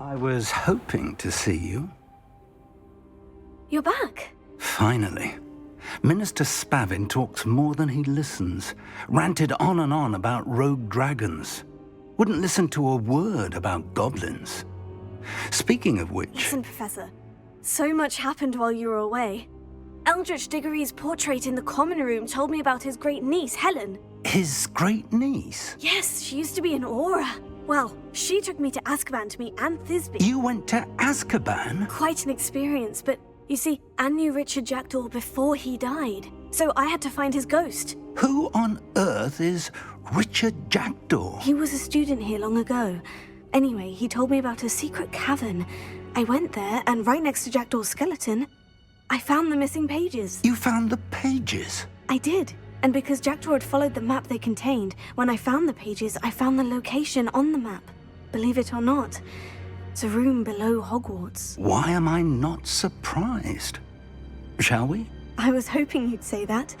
I was hoping to see you. You're back. Finally. Minister Spavin talks more than he listens. Ranted on and on about rogue dragons. Wouldn't listen to a word about goblins. Speaking of which... Listen, Professor. So much happened while you were away. Eldritch Diggory's portrait in the common room told me about his great niece, Helen. His great niece? Yes, she used to be an Aura. Well, she took me to Azkaban to meet Anne Thisbe. You went to Azkaban? Quite an experience, but you see, Anne knew Richard Jackdaw before he died, so I had to find his ghost. Who on earth is Richard Jackdaw? He was a student here long ago. Anyway, he told me about a secret cavern. I went there, and right next to Jackdaw's skeleton, I found the missing pages. You found the pages? I did. And because Jackdaw had followed the map they contained, when I found the pages, I found the location on the map. Believe it or not, it's a room below Hogwarts. Why am I not surprised? Shall we? I was hoping you'd say that.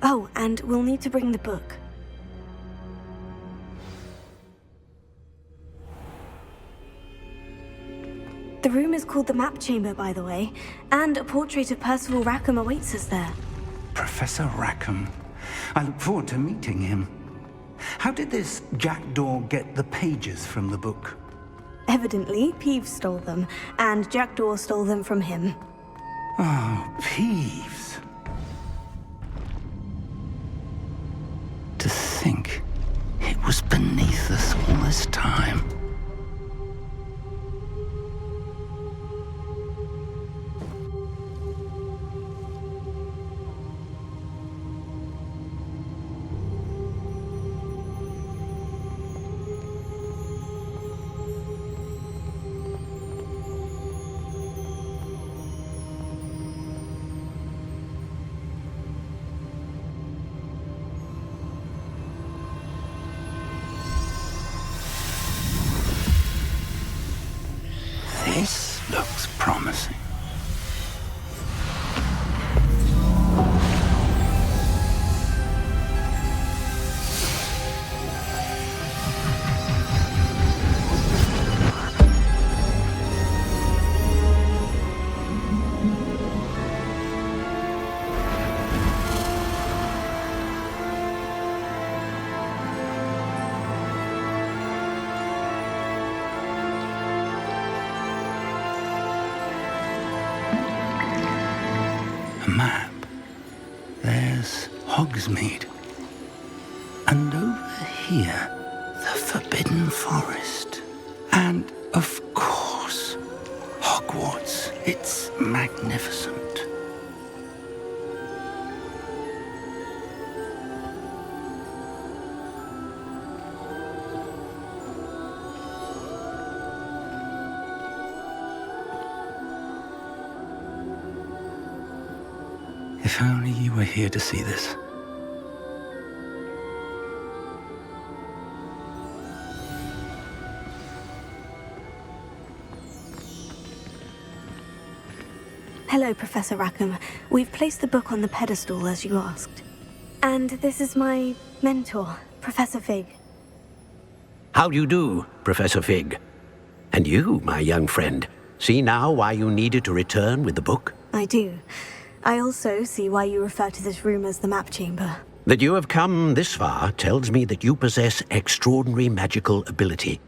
Oh, and we'll need to bring the book. The room is called the Map Chamber, by the way, and a portrait of Percival Rackham awaits us there. Professor Rackham. I look forward to meeting him. How did this Jackdaw get the pages from the book? Evidently, Peeves stole them, and Jackdaw stole them from him. Oh, Peeves. To think it was beneath us all this time. This looks promising. A map. There's Hogsmeade. And over here, the Forbidden Forest. And, of course, Hogwarts. It's magnificent. If only you were here to see this. Hello, Professor Rackham. We've placed the book on the pedestal, as you asked. And this is my mentor, Professor Fig. How do you do, Professor Fig? And you, my young friend, see now why you needed to return with the book? I do. I also see why you refer to this room as the Map Chamber. That you have come this far tells me that you possess extraordinary magical ability,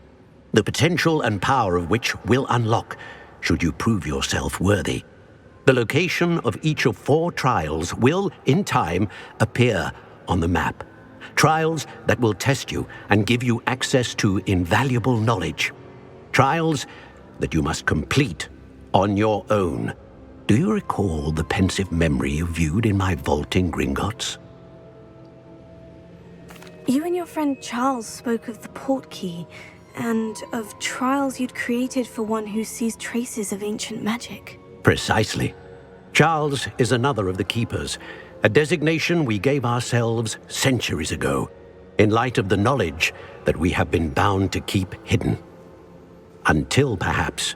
the potential and power of which will unlock should you prove yourself worthy. The location of each of 4 trials will, in time, appear on the map. Trials that will test you and give you access to invaluable knowledge. Trials that you must complete on your own. Do you recall the pensive memory you viewed in my vault in Gringotts? You and your friend Charles spoke of the portkey, and of trials you'd created for one who sees traces of ancient magic. Precisely. Charles is another of the Keepers, a designation we gave ourselves centuries ago, in light of the knowledge that we have been bound to keep hidden. Until, perhaps,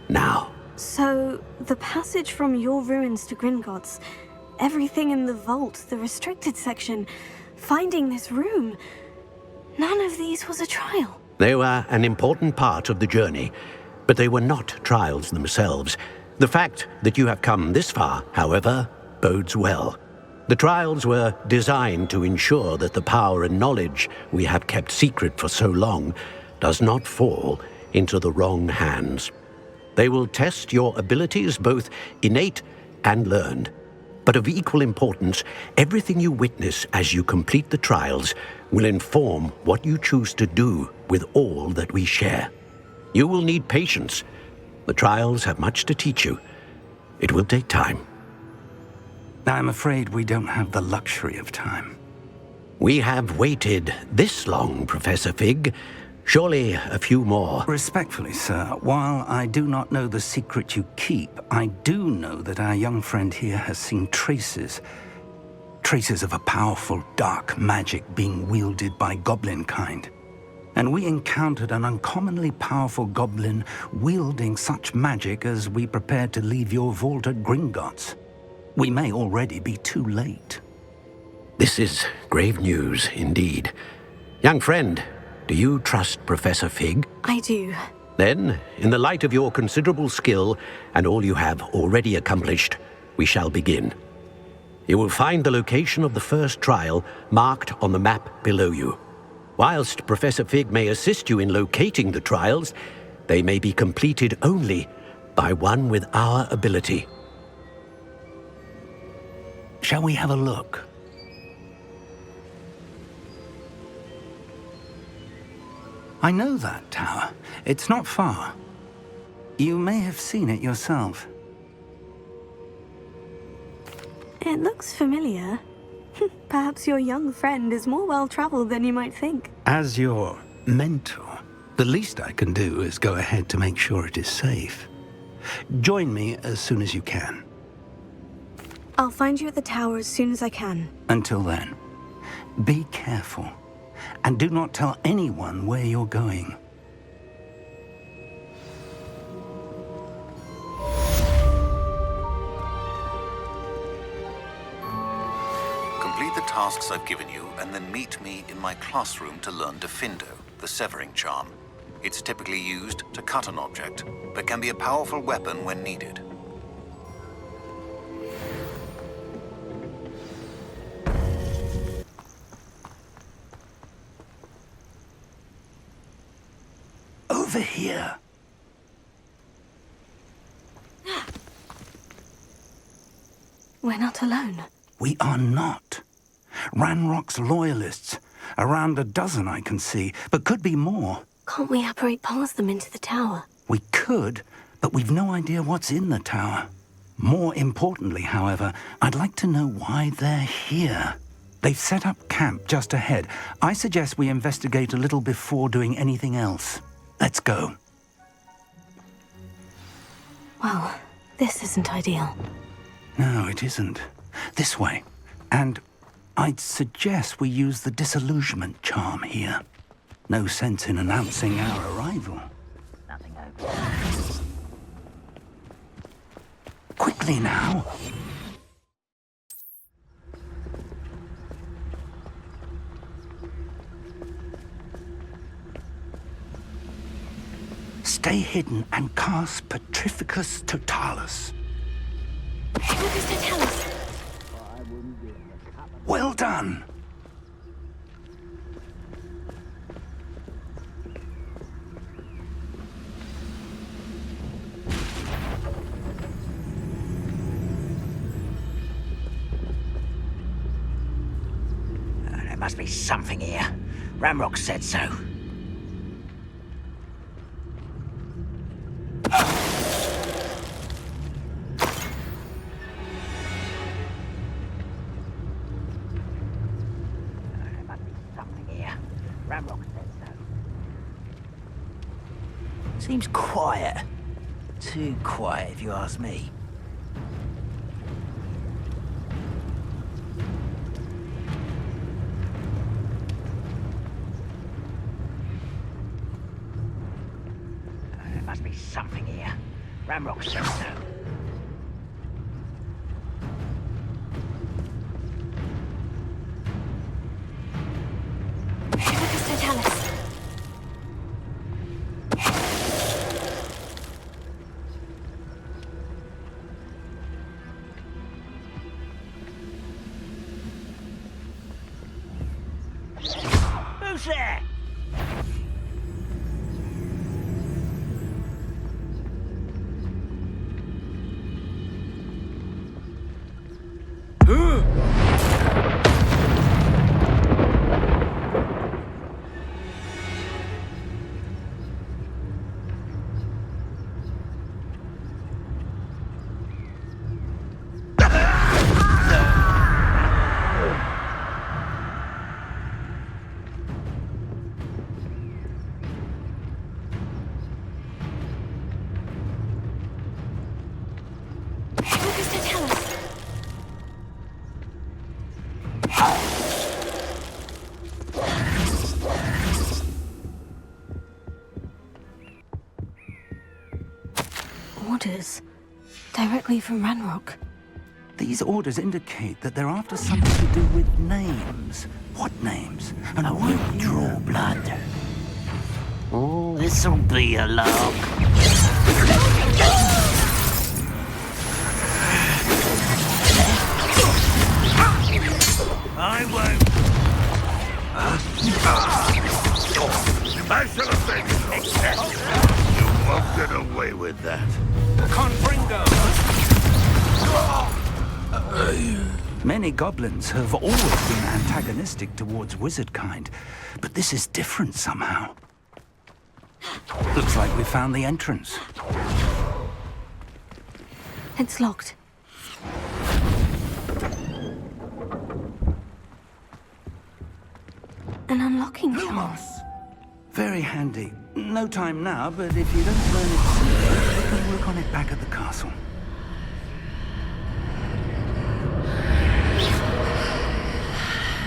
now. So, the passage from your ruins to Gringotts, everything in the vault, the restricted section, finding this room, none of these was a trial. They were an important part of the journey, But they were not trials themselves. The fact that you have come this far, however, bodes well. The trials were designed to ensure that the power and knowledge we have kept secret for so long does not fall into the wrong hands. They will test your abilities, both innate and learned. But of equal importance, everything you witness as you complete the trials will inform what you choose to do with all that we share. You will need patience. The trials have much to teach you. It will take time. I'm afraid we don't have the luxury of time. We have waited this long, Professor Fig. Surely a few more. Respectfully, sir, while I do not know the secret you keep, I do know that our young friend here has seen traces of a powerful dark magic being wielded by goblin kind. And we encountered an uncommonly powerful goblin wielding such magic as we prepared to leave your vault at Gringotts. We may already be too late. This is grave news indeed. Young friend, do you trust Professor Fig? I do. Then, in the light of your considerable skill and all you have already accomplished, we shall begin. You will find the location of the first trial marked on the map below you. Whilst Professor Fig may assist you in locating the trials, they may be completed only by one with our ability. Shall we have a look? I know that tower. It's not far. You may have seen it yourself. It looks familiar. Perhaps your young friend is more well-traveled than you might think. As your mentor, the least I can do is go ahead to make sure it is safe. Join me as soon as you can. I'll find you at the tower as soon as I can. Until then, be careful, and do not tell anyone where you're going. Complete the tasks I've given you, and then meet me in my classroom to learn Defindo, the severing charm. It's typically used to cut an object, but can be a powerful weapon when needed. Over here. We're not alone. We are not. Ranrock's loyalists. Around a dozen I can see, but could be more. Can't we apparate past them into the tower? We could, but we've no idea what's in the tower. More importantly, however, I'd like to know why they're here. They've set up camp just ahead. I suggest we investigate a little before doing anything else. Let's go. Well, this isn't ideal. No, it isn't. This way. And I'd suggest we use the disillusionment charm here. No sense in announcing our arrival. Nothing over. Quickly now. Stay hidden and cast Petrificus Totalis. Hibicus Totalis. Well done. There must be something here. Ramrock said so. Ramrock said so. Seems quiet. Too quiet, if you ask me. There must be something here. Ramrock said so. Hibicus Totalis. Orders. Directly from Ranrock. These orders indicate that they're after something to do with names. What names? And why Draw blood. Oh, this'll be a lark. I won't. I shall have taken it. You won't get away with that. Confringo! Many goblins have always been antagonistic towards wizard kind, but this is different somehow. Looks like we found the entrance. It's locked. An unlocking charm. Very handy. No time now, but if you don't learn it soon, we can work on it back at the castle.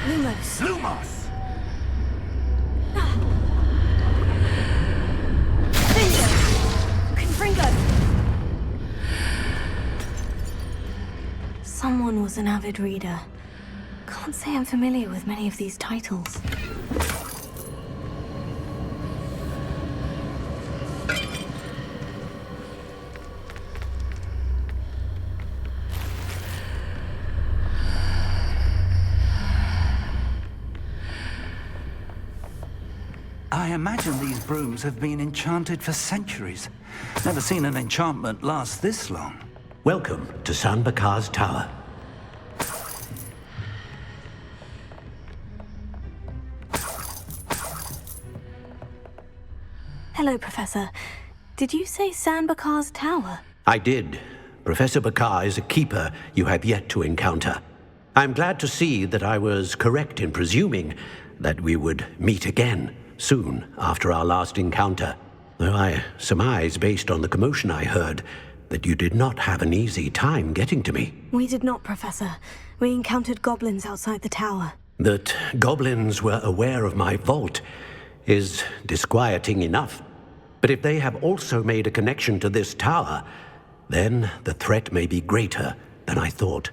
Lumos. Lumos! Confringo! Someone was an avid reader. Can't say I'm familiar with many of these titles. I imagine these brooms have been enchanted for centuries. Never seen an enchantment last this long. Welcome to San Bakar's Tower. Hello, Professor. Did you say San Bakar's Tower? I did. Professor Bakar is a keeper you have yet to encounter. I'm glad to see that I was correct in presuming that we would meet again soon after our last encounter. Though I surmise, based on the commotion I heard, that you did not have an easy time getting to me. We did not, Professor. We encountered goblins outside the tower. That goblins were aware of my vault is disquieting enough. But if they have also made a connection to this tower, then the threat may be greater than I thought.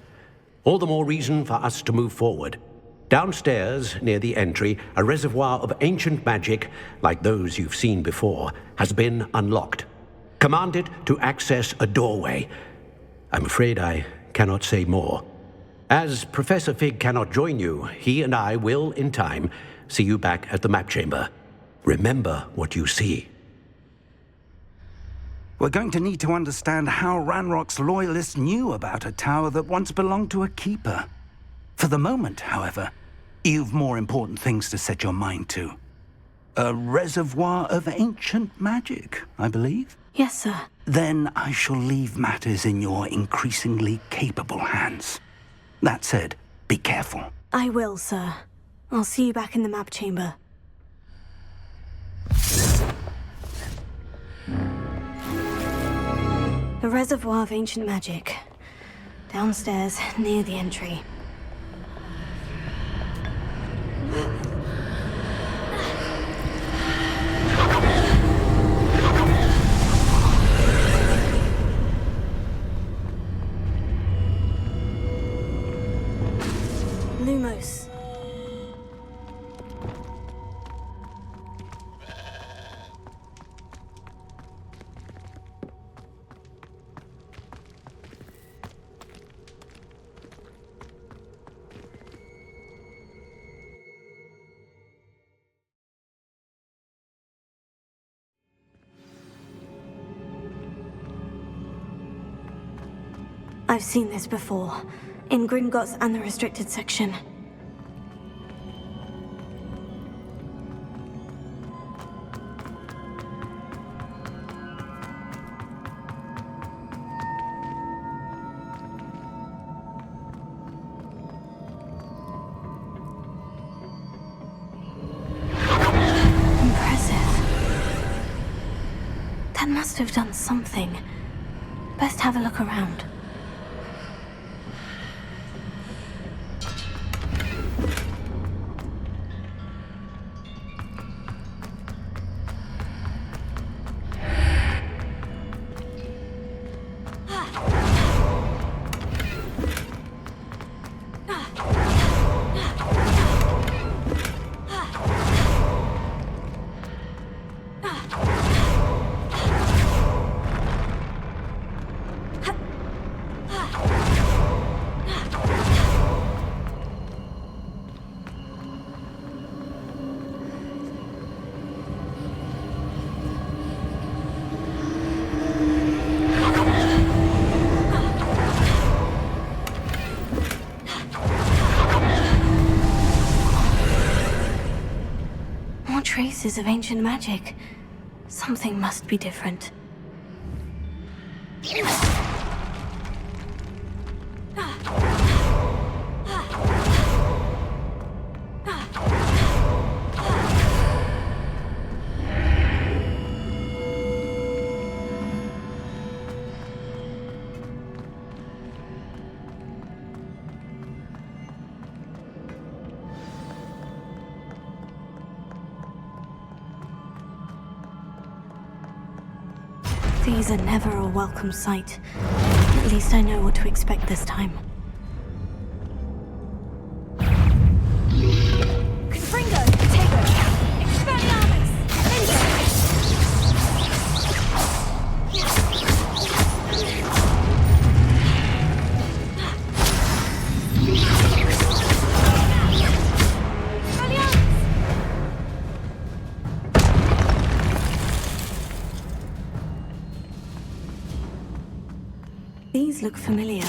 All the more reason for us to move forward. Downstairs, near the entry, a reservoir of ancient magic, like those you've seen before, has been unlocked. Commanded to access a doorway. I'm afraid I cannot say more. As Professor Fig cannot join you, he and I will, in time, see you back at the map chamber. Remember what you see. We're going to need to understand how Ranrock's loyalists knew about a tower that once belonged to a keeper. For the moment, however, you've more important things to set your mind to. A reservoir of ancient magic, I believe? Yes, sir. Then I shall leave matters in your increasingly capable hands. That said, be careful. I will, sir. I'll see you back in the map chamber. A reservoir of ancient magic. Downstairs, near the entry. Lumos. I've seen this before, in Gringotts and the restricted section. Impressive. That must have done something. Best have a look around. Traces of ancient magic. Something must be different. These are never a welcome sight. At least I know what to expect this time. Confringo! Tego! Expelliarmus! These look familiar.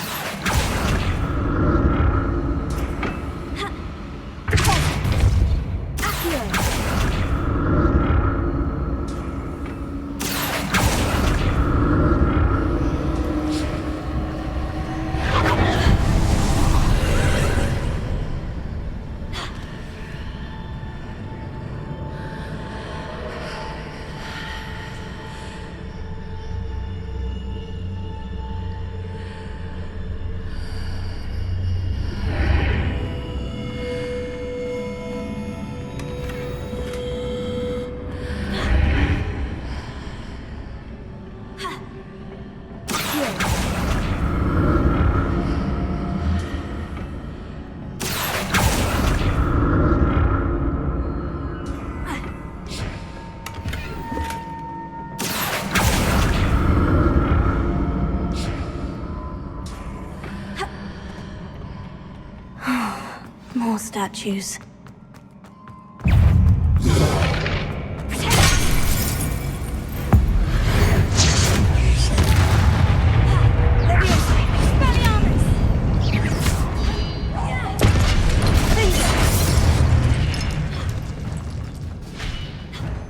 More statues.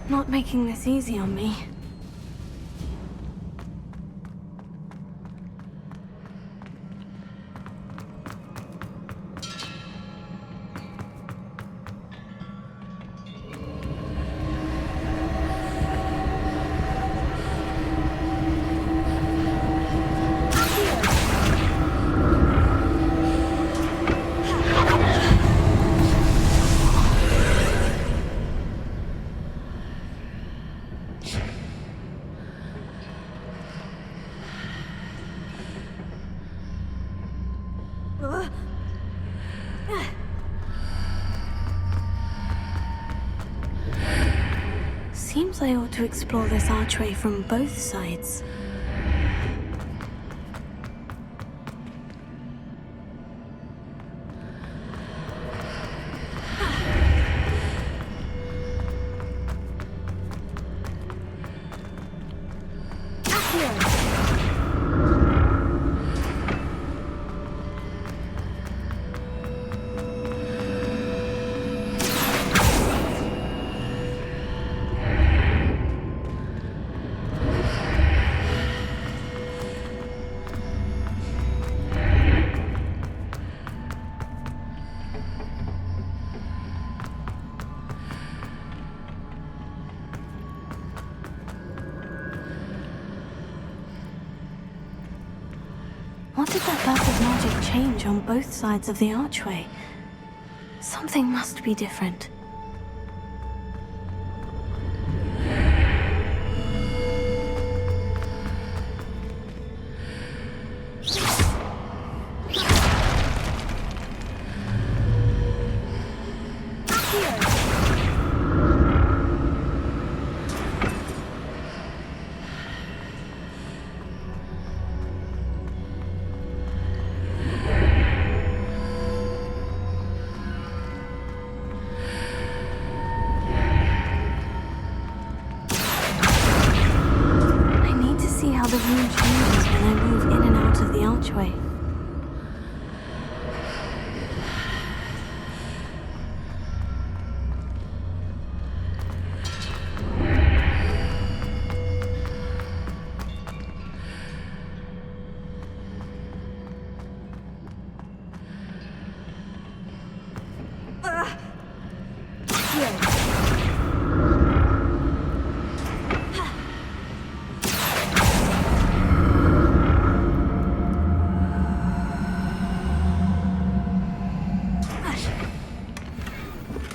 Not making this easy on me. Seems I ought to explore this archway from both sides. What did that burst of magic change on both sides of the archway? Something must be different. how the room changes when I move in and out of the archway.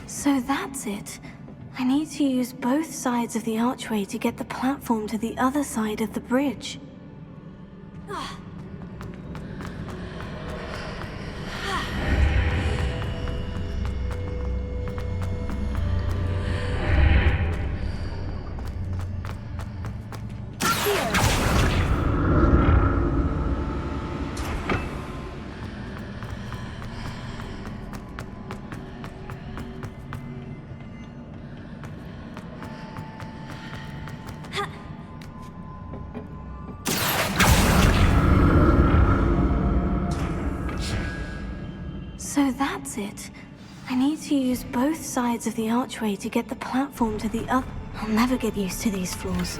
So that's it. I need to use both sides of the archway to get the platform to the other side of the bridge. So that's it. I need to use both sides of the archway to get the platform to the other. I'll never get used to these floors.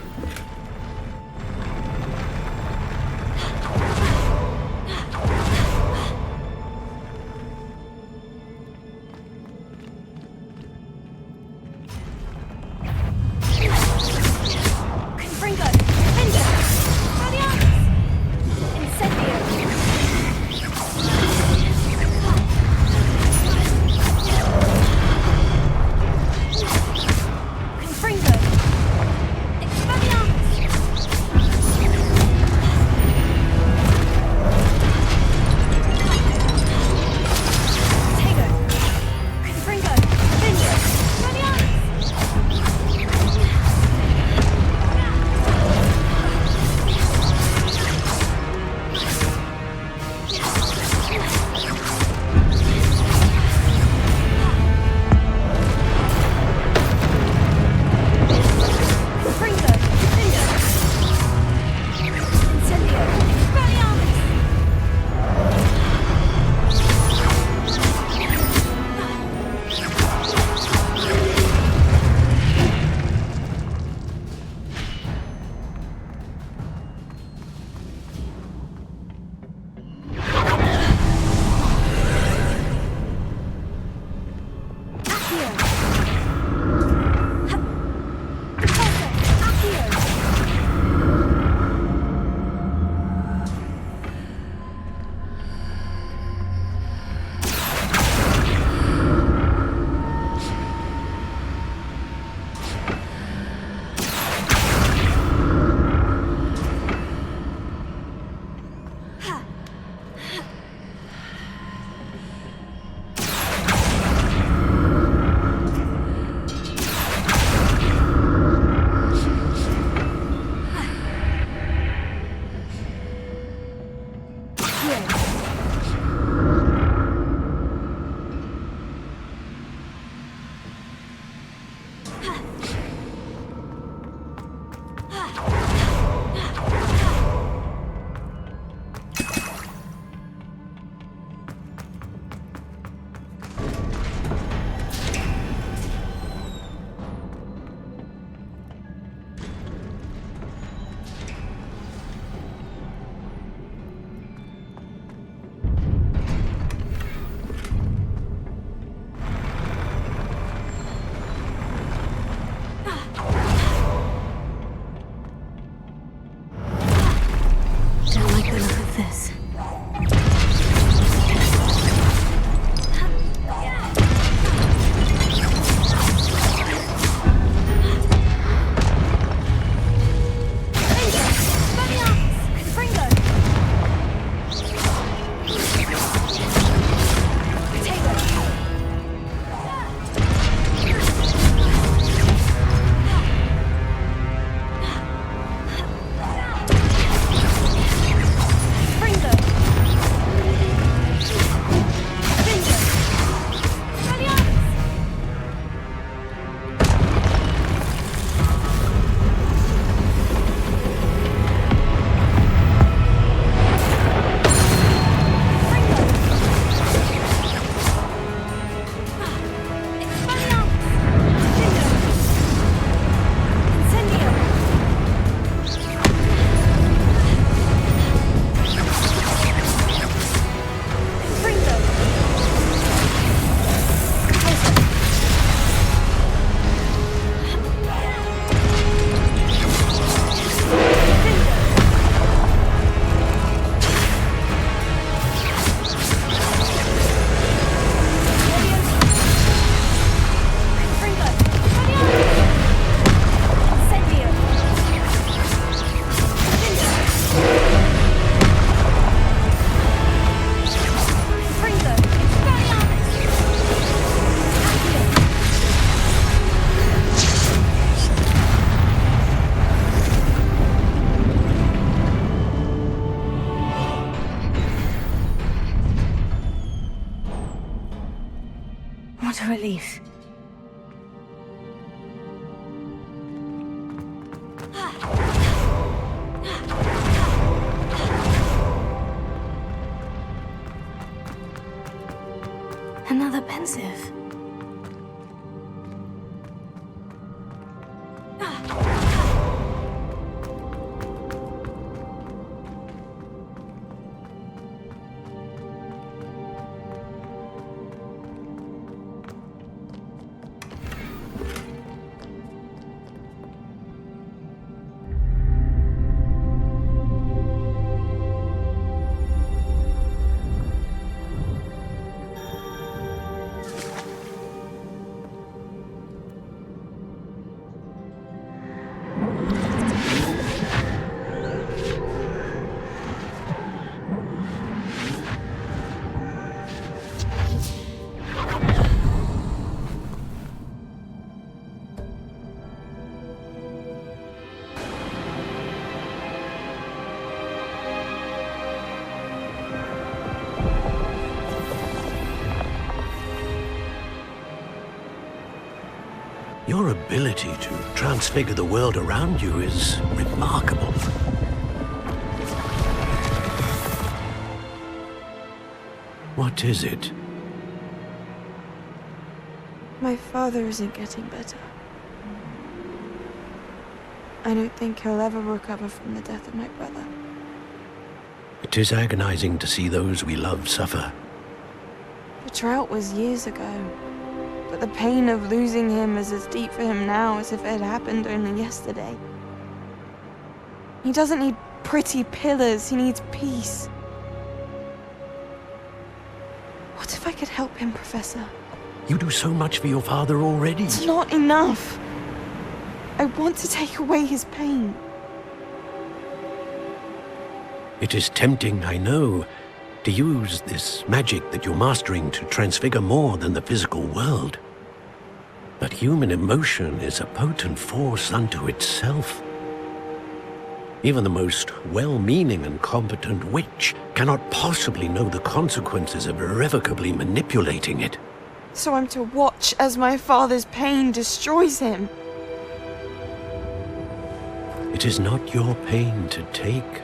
Bring them! relief. Another pensive. Your ability to transfigure the world around you is remarkable. What is it? My father isn't getting better. I don't think he'll ever recover from the death of my brother. It is agonizing to see those we love suffer. The drought was years ago, but the pain of losing him is as deep for him now as if it had happened only yesterday. He doesn't need pretty pillars, he needs peace. What if I could help him, Professor? You do so much for your father already. It's not enough. I want to take away his pain. It is tempting, I know, to use this magic that you're mastering to transfigure more than the physical world. But human emotion is a potent force unto itself. Even the most well-meaning and competent witch cannot possibly know the consequences of irrevocably manipulating it. So I'm to watch as my father's pain destroys him. It is not your pain to take.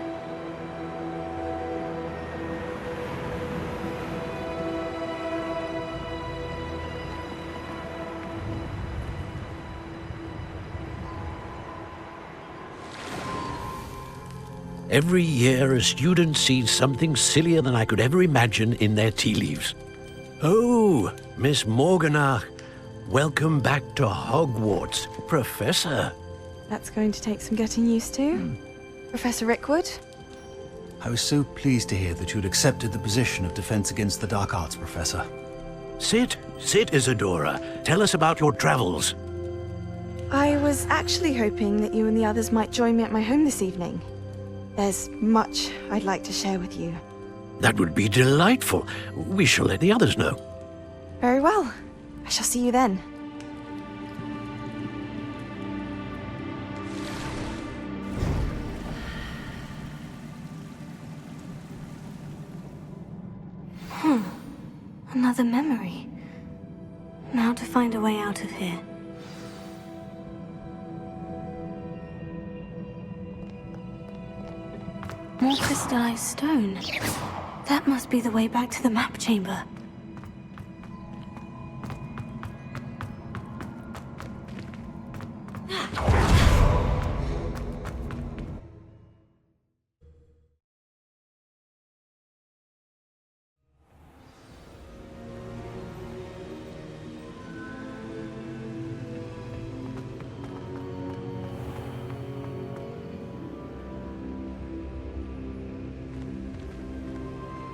Every year, a student sees something sillier than I could ever imagine in their tea leaves. Oh, Miss Morganach, welcome back to Hogwarts, Professor. That's going to take some getting used to. Professor Rickwood? I was so pleased to hear that you'd accepted the position of Defense Against the Dark Arts, Professor. Sit, Isadora. Tell us about your travels. I was actually hoping that you and the others might join me at my home this evening. There's much I'd like to share with you. That would be delightful. We shall let the others know. Very well. I shall see you then. Another memory. Now to find a way out of here. More crystallized stone. That must be the way back to the map chamber.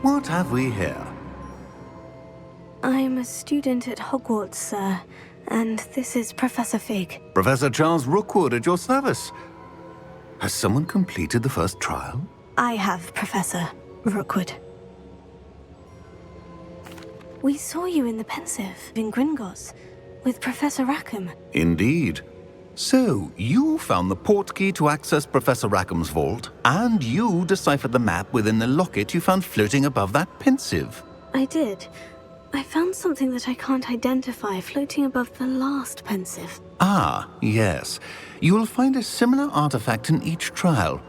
What have we here? I'm a student at Hogwarts, sir, and this is Professor Fig. Professor Charles Rookwood at your service. Has someone completed the first trial? I have, Professor Rookwood. We saw you in the Pensive in Gringotts with Professor Rackham. Indeed. So, you found the portkey to access Professor Rackham's vault, and you deciphered the map within the locket you found floating above that Pensive. I did. I found something that I can't identify floating above the last pensive. Ah, yes. You will find a similar artifact in each trial.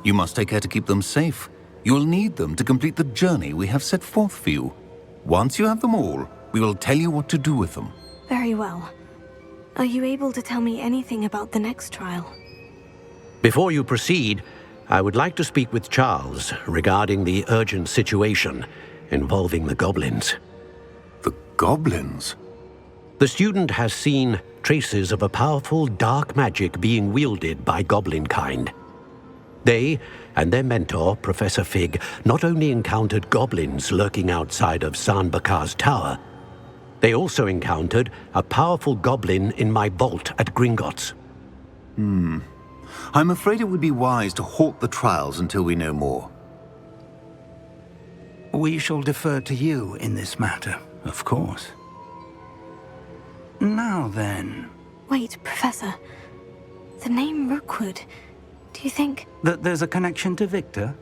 You must take care to keep them safe. You will need them to complete the journey we have set forth for you. Once you have them all, we will tell you what to do with them. Very well. Are you able to tell me anything about the next trial? Before you proceed, I would like to speak with Charles regarding the urgent situation involving the goblins. The goblins? The student has seen traces of a powerful dark magic being wielded by goblin kind. They and their mentor, Professor Fig, not only encountered goblins lurking outside of Sanbakar's tower, they also encountered a powerful goblin in my vault at Gringotts. I'm afraid it would be wise to halt the trials until we know more. We shall defer to you in this matter, of course. Now then... Wait, Professor. The name Rookwood. Do you think... That there's a connection to Victor?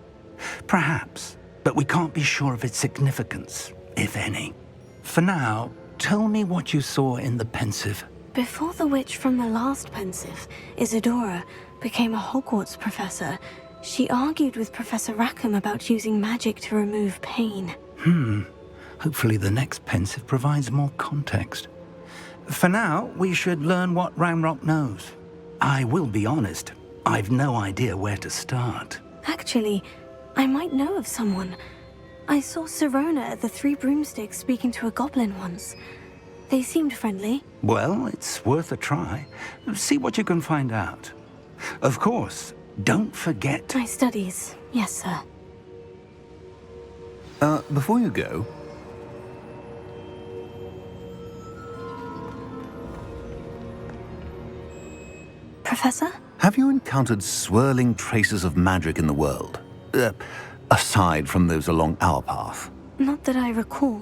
Perhaps, but we can't be sure of its significance, if any. For now, tell me what you saw in the pensive. Before the witch from the last pensive, Isadora, became a Hogwarts professor, she argued with Professor Rackham about using magic to remove pain. Hopefully the next pensive provides more context. For now, we should learn what Ranrock knows. I will be honest, I've no idea where to start. Actually, I might know of someone. I saw Sirona at the Three Broomsticks speaking to a goblin once. They seemed friendly. Well, it's worth a try. See what you can find out. Of course, don't forget... My studies, yes, sir. Before you go... Professor? Have you encountered swirling traces of magic in the world? Aside from those along our path? Not that I recall.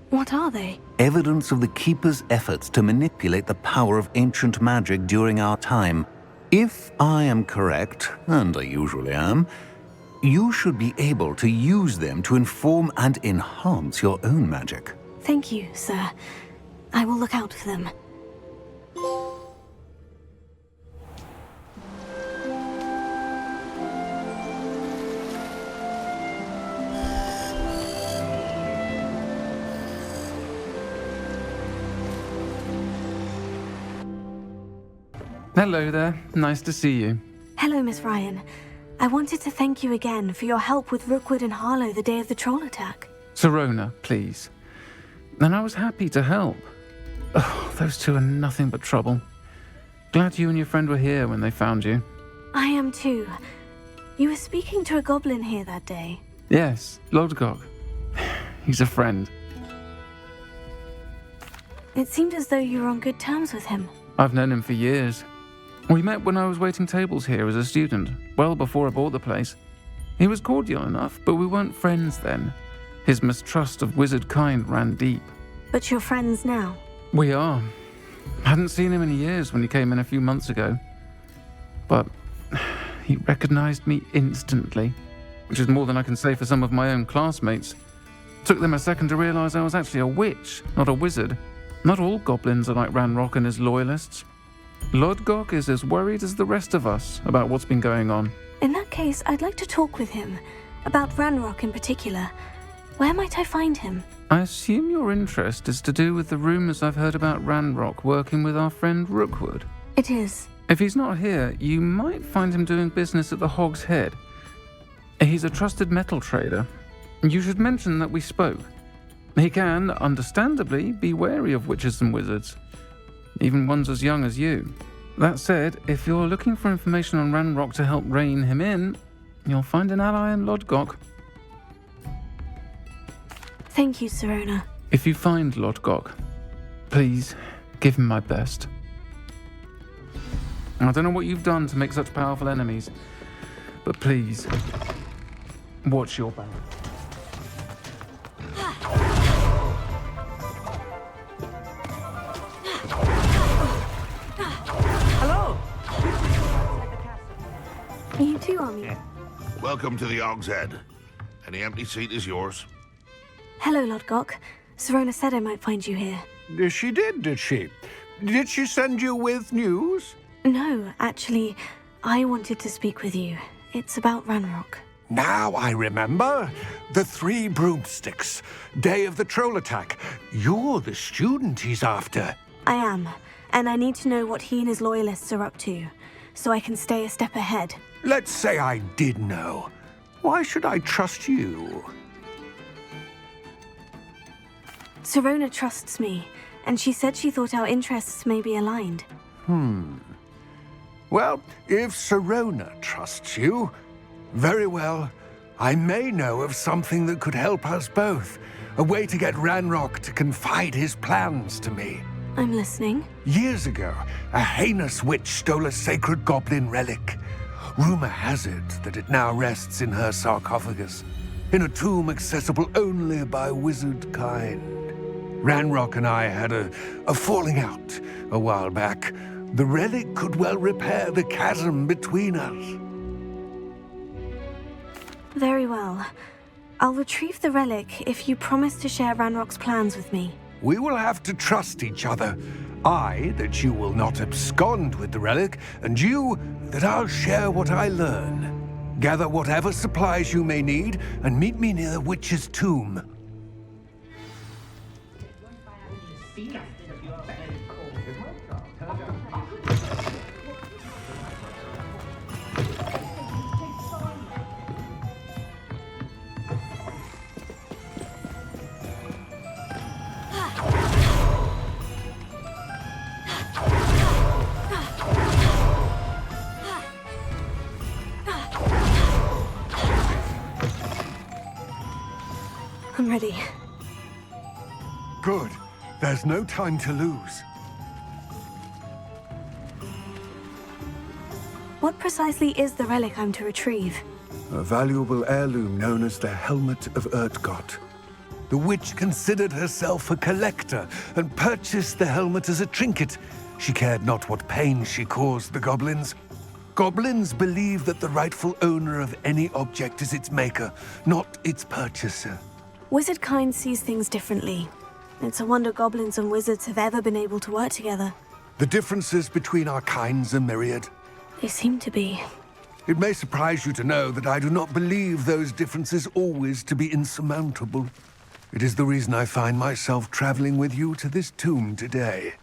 What are they? Evidence of the Keeper's efforts to manipulate the power of ancient magic during our time. If I am correct, and I usually am, you should be able to use them to inform and enhance your own magic. Thank you, sir. I will look out for them. Hello there. Nice to see you. Hello, Miss Ryan. I wanted to thank you again for your help with Rookwood and Harlow the day of the troll attack. Sirona, please. And I was happy to help. Oh, those two are nothing but trouble. Glad you and your friend were here when they found you. I am too. You were speaking to a goblin here that day. Yes, Lodgok. He's a friend. It seemed as though you were on good terms with him. I've known him for years. We met when I was waiting tables here as a student, well before I bought the place. He was cordial enough, but we weren't friends then. His mistrust of wizard kind ran deep. But you're friends now? We are. Hadn't seen him in years when he came in a few months ago. But he recognized me instantly, which is more than I can say for some of my own classmates. Took them a second to realize I was actually a witch, not a wizard. Not all goblins are like Ranrock and his loyalists. Lodgok is as worried as the rest of us about what's been going on. In that case, I'd like to talk with him. About Ranrock in particular. Where might I find him? I assume your interest is to do with the rumors I've heard about Ranrock working with our friend Rookwood. It is. If he's not here, you might find him doing business at the Hog's Head. He's a trusted metal trader. You should mention that we spoke. He can, understandably, be wary of witches and wizards, even ones as young as you. That said, if you're looking for information on Ranrock to help rein him in, you'll find an ally in Lodgok. Thank you, Sirona. If you find Lodgok, please give him my best. I don't know what you've done to make such powerful enemies, but please, watch your back. You too, Army. Welcome to the Hog's Head. Any empty seat is yours. Hello, Lodgok. Serona said I might find you here. She did she? Did she send you with news? No, actually, I wanted to speak with you. It's about Ranrock. Now I remember. The 3 broomsticks. Day of the troll attack. You're the student he's after. I am, and I need to know what he and his loyalists are up to, so I can stay a step ahead. Let's say I did know. Why should I trust you? Serona trusts me, and she said she thought our interests may be aligned. Well, if Serona trusts you, very well. I may know of something that could help us both. A way to get Ranrock to confide his plans to me. I'm listening. Years ago, a heinous witch stole a sacred goblin relic. Rumor has it that it now rests in her sarcophagus, in a tomb accessible only by wizard kind. Ranrock and I had a falling out a while back. The relic could well repair the chasm between us. Very well. I'll retrieve the relic if you promise to share Ranrock's plans with me. We will have to trust each other. I, that you will not abscond with the relic, and you, that I'll share what I learn. Gather whatever supplies you may need, and meet me near the witch's tomb. I'm ready. Good. There's no time to lose. What precisely is the relic I'm to retrieve? A valuable heirloom known as the Helmet of Urtgott. The witch considered herself a collector and purchased the helmet as a trinket. She cared not what pain she caused the goblins. Goblins believe that the rightful owner of any object is its maker, not its purchaser. Wizard kind sees things differently. It's a wonder goblins and wizards have ever been able to work together. The differences between our kinds are myriad. They seem to be. It may surprise you to know that I do not believe those differences always to be insurmountable. It is the reason I find myself traveling with you to this tomb today.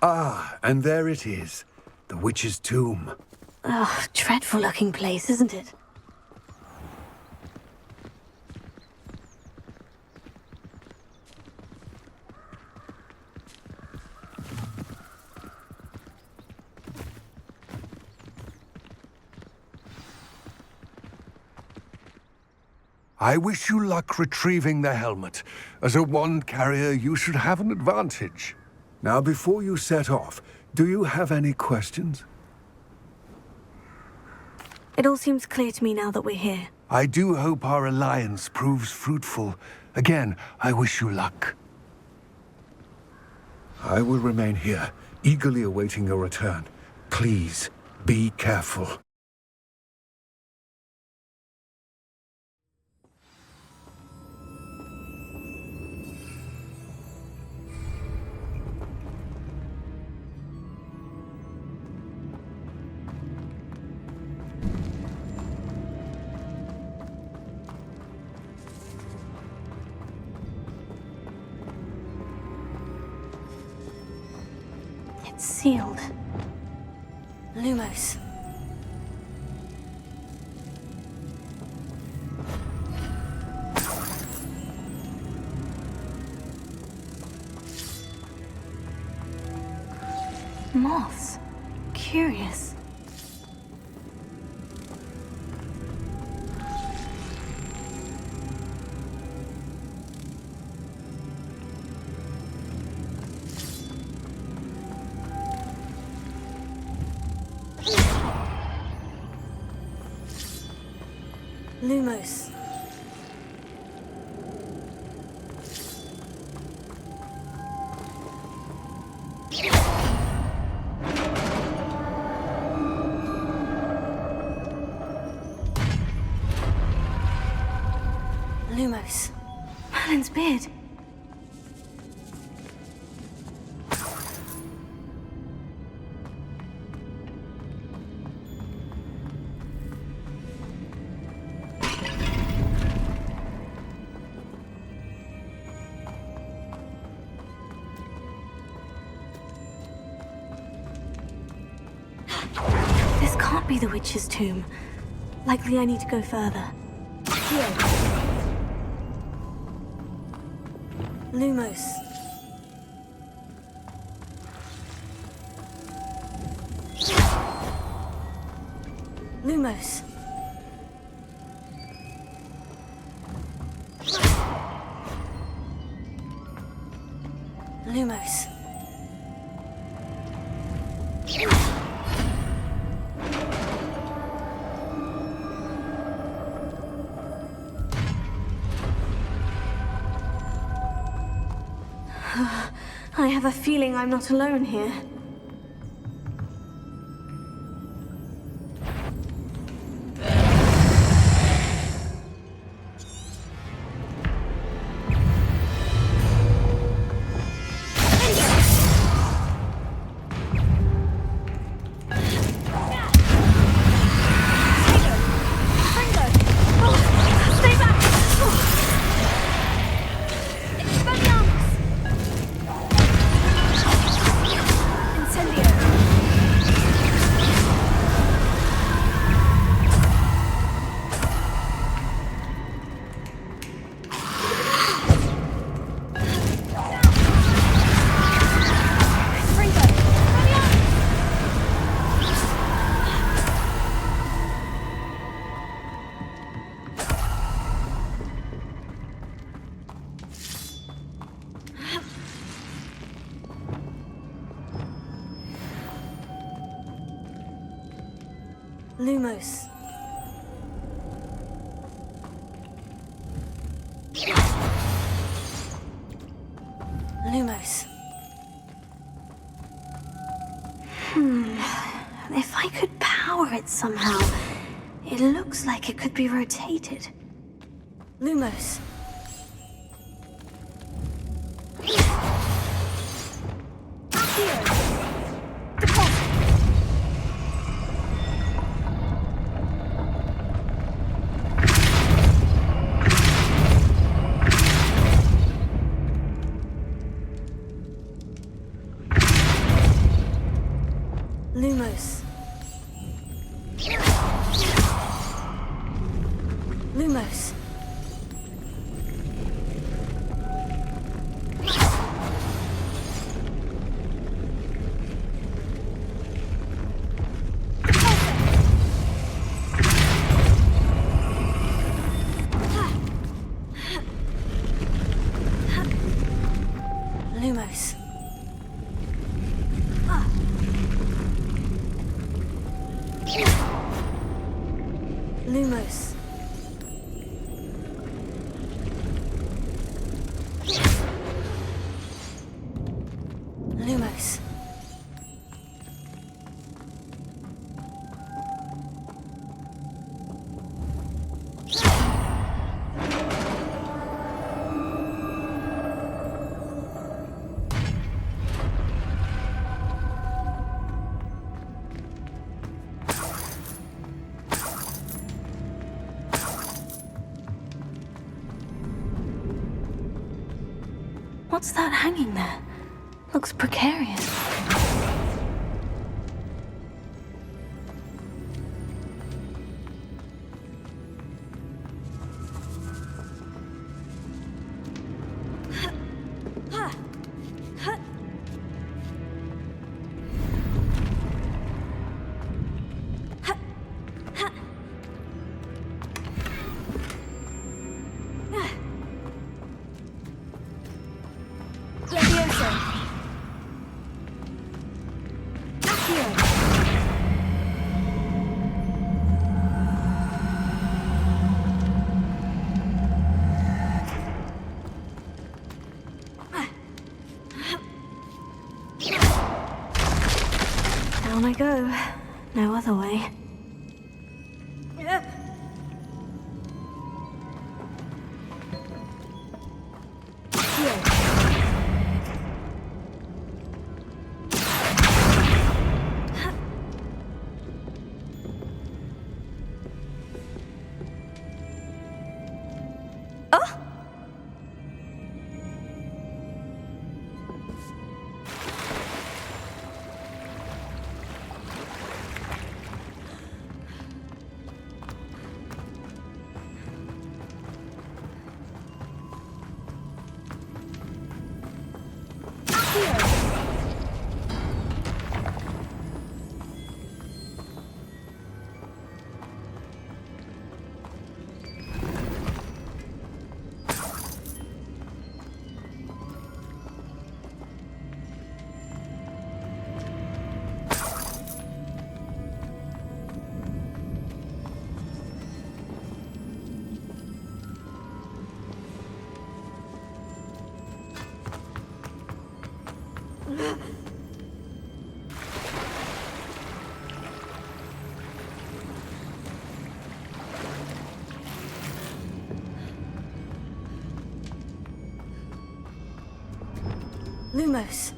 Ah, and there it is. The witch's tomb. Ugh, dreadful looking place, isn't it? I wish you luck retrieving the helmet. As a wand carrier, you should have an advantage. Now, before you set off, Do you have any questions? It all seems clear to me now that we're here. I do hope our alliance proves fruitful. Again, I wish you luck. I will remain here, eagerly awaiting your return. Please, be careful. It's sealed. Lumos. Moths. Curious. Lumos. Lumos. Merlin's beard. This can't be the witch's tomb. Likely I need to go further. Here. Lumos. Lumos. Lumos. I have a feeling I'm not alone here. Lumos. Lumos. If I could power it somehow, it looks like it could be rotated. Lumos. Lumos. Lumos. Lumos. What's that hanging there? Looks precarious. Down I go. No other way. Lumos.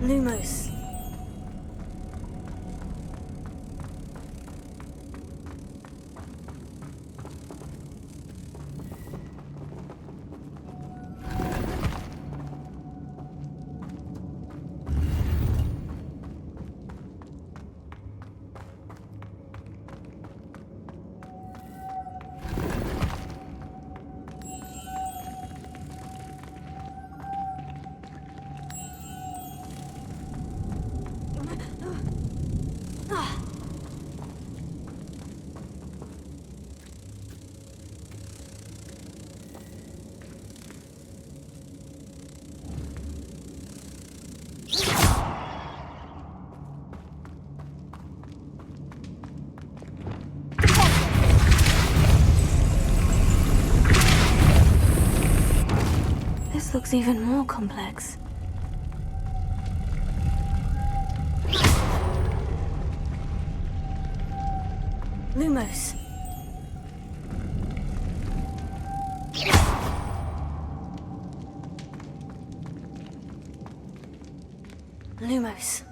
Lumos. looks even more complex. Lumos. Lumos.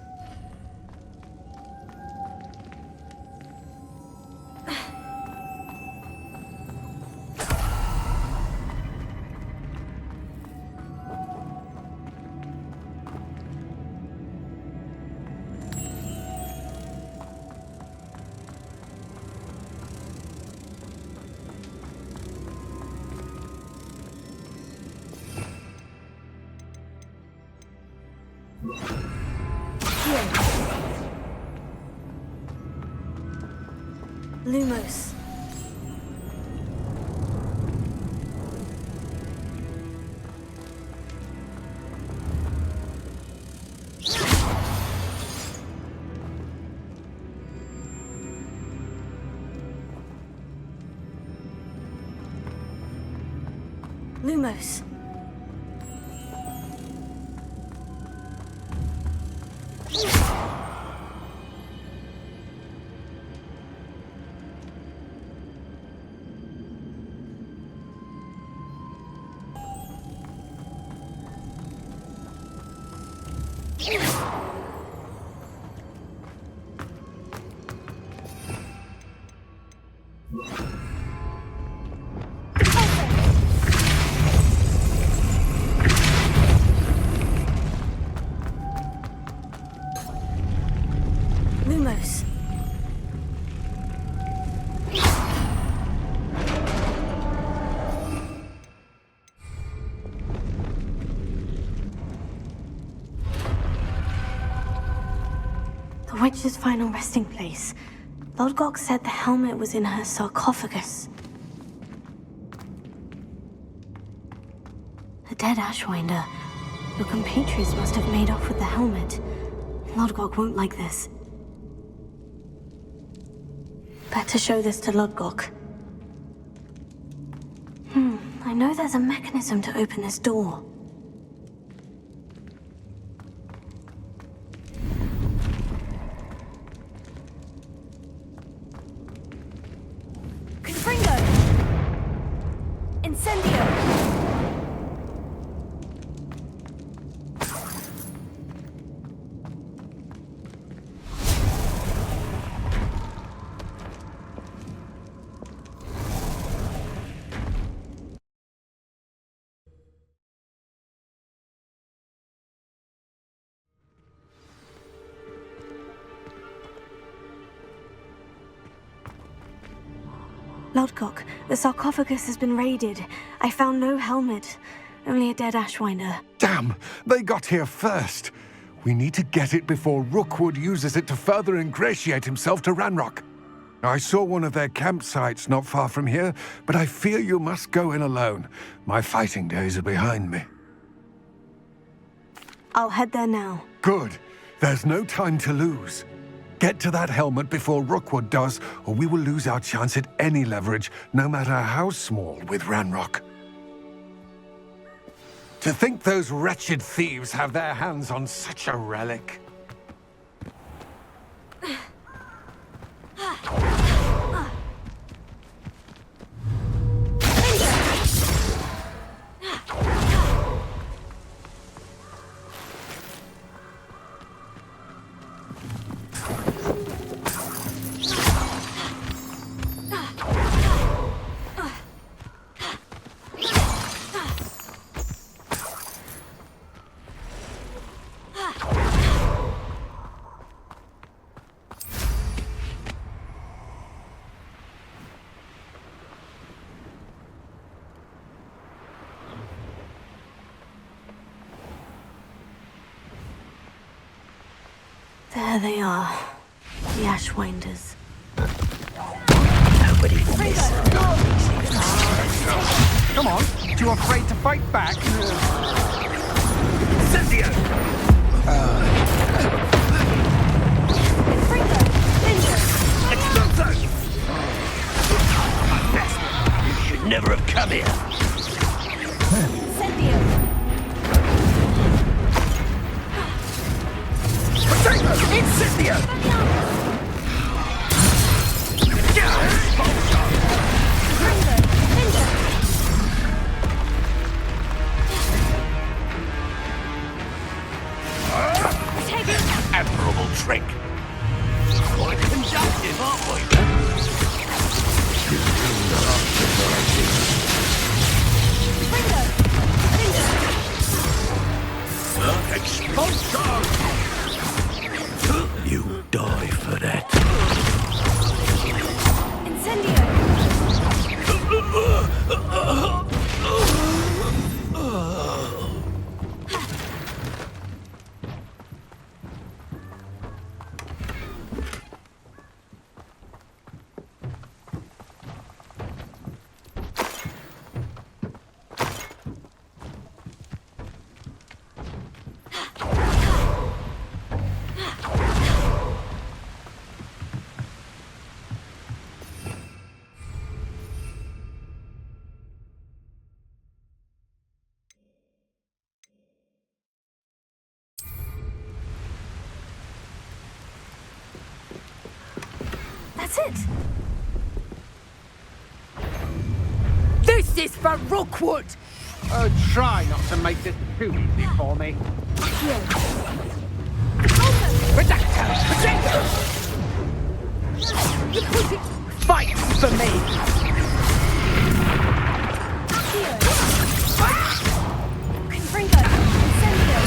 Lumos. Lumos. Lumos. The witch's final resting place. Lodgok said the helmet was in her sarcophagus. A dead Ashwinder. Your compatriots must have made off with the helmet. Lodgok won't like this. Better show this to Lodgok. I know there's a mechanism to open this door. Confringo! Incendio! Lodgok, the sarcophagus has been raided. I found no helmet, only a dead Ashwinder. Damn! They got here first. We need to get it before Rookwood uses it to further ingratiate himself to Ranrock. I saw one of their campsites not far from here, but I fear you must go in alone. My fighting days are behind me. I'll head there now. Good. There's no time to lose. Get to that helmet before Rookwood does, or we will lose our chance at any leverage, no matter how small, with Ranrock. To think those wretched thieves have their hands on such a relic. There they are, the Ashwinders. Nobody will miss. Come on, too afraid to fight back? Cynthia! Exploso! You should never have come here. Incendio! That's it! This is for Rookwood! Oh, try not to make this too easy for me. Redactor! Agenda! Fight for me! Confringo! Incendio!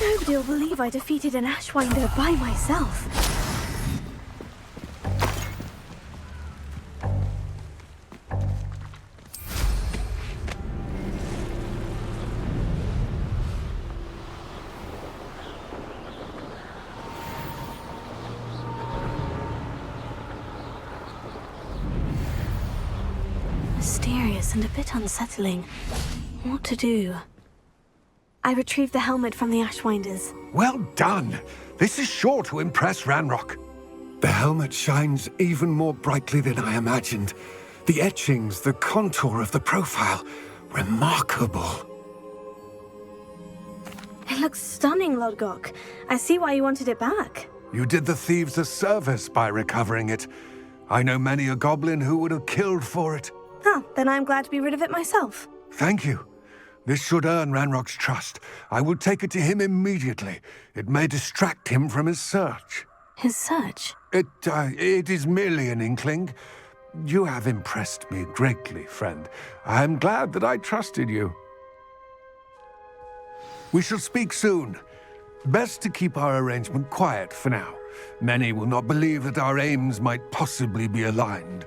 Nobody will believe I defeated an Ashwinder by myself. Mysterious and a bit unsettling. What to do? I retrieved the helmet from the Ashwinders. Well done! This is sure to impress Ranrock. The helmet shines even more brightly than I imagined. The etchings, the contour of the profile, remarkable. It looks stunning, Lodgok. I see why you wanted it back. You did the thieves a service by recovering it. I know many a goblin who would have killed for it. Huh, then I'm glad to be rid of it myself. Thank you. This should earn Ranrock's trust. I will take it to him immediately. It may distract him from his search. His search? It is merely an inkling. You have impressed me greatly, friend. I am glad that I trusted you. We shall speak soon. Best to keep our arrangement quiet for now. Many will not believe that our aims might possibly be aligned.